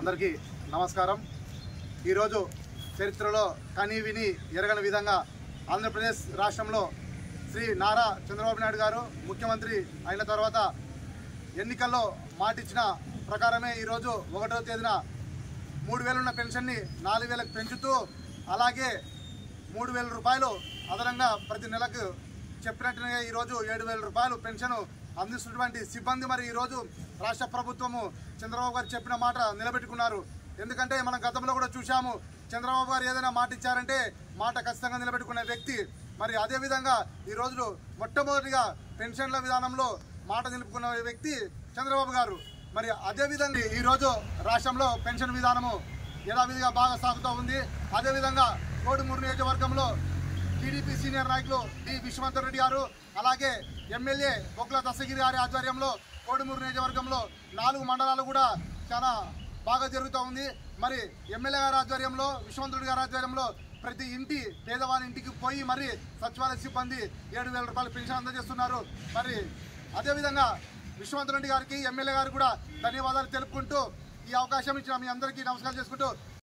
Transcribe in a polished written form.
అందరికీ నమస్కారం। ఈరోజు చరిత్రలో కని విని ఎరగని విధంగా ఆంధ్రప్రదేశ్ రాష్ట్రంలో శ్రీ నారా చంద్రబాబు నాయుడు గారు ముఖ్యమంత్రి అయిన తర్వాత ఎన్నికల్లో మాటిచ్చిన ప్రకారమే ఈరోజు 1వ తేదీన 3000 ఉన్న పెన్షన్ని 4000కు పెంచుతూ అలాగే 3000 రూపాయలు అదనంగా ప్రతి నెలకు చెప్పినట్టుగా ఈరోజు 7000 రూపాయలు పెన్షన్ అందిస్తున్నటువంటి సిబ్బంది మరి ఈరోజు రాష్ట్ర ప్రభుత్వము చంద్రబాబు గారు చెప్పిన మాట నిలబెట్టుకున్నారు। ఎందుకంటే మనం గతంలో కూడా చూసాము, చంద్రబాబు గారు ఏదైనా మాట ఇచ్చారంటే మాట ఖచ్చితంగా నిలబెట్టుకునే వ్యక్తి। మరి అదేవిధంగా ఈరోజు మొట్టమొదటిగా పెన్షన్ల విధానంలో మాట నిలుపుకున్న వ్యక్తి చంద్రబాబు గారు। మరి అదేవిధంగా ఈరోజు రాష్ట్రంలో పెన్షన్ విధానము యథావిధిగా బాగా సాగుతూ ఉంది। అదేవిధంగా కోడుమూరు నియోజకవర్గంలో టీడీపీ సీనియర్ నాయకులు డి విశ్వనాథ్ రెడ్డి గారు అలాగే ఎమ్మెల్యే బొగ్గుల దస్తగిరి గారి ఆధ్వర్యంలో కోడుమూరు నియోజకవర్గంలో 4 మండలాలు కూడా చాలా బాగా జరుగుతూ ఉంది। మరి ఎమ్మెల్యే గారి ఆధ్వర్యంలో విశ్వనాథ్ రెడ్డి గారి ఆధ్వర్యంలో ప్రతి ఇంటి పేదవాళ్ళ ఇంటికి పోయి మరి సచివాలయ సిబ్బంది 7000 రూపాయల పెన్షన్ అందజేస్తున్నారు। మరి అదేవిధంగా విశ్వనాథ్ రెడ్డి గారికి ఎమ్మెల్యే గారు కూడా ధన్యవాదాలు తెలుపుకుంటూ ఈ అవకాశం ఇచ్చిన మీ అందరికీ నమస్కారం చేసుకుంటూ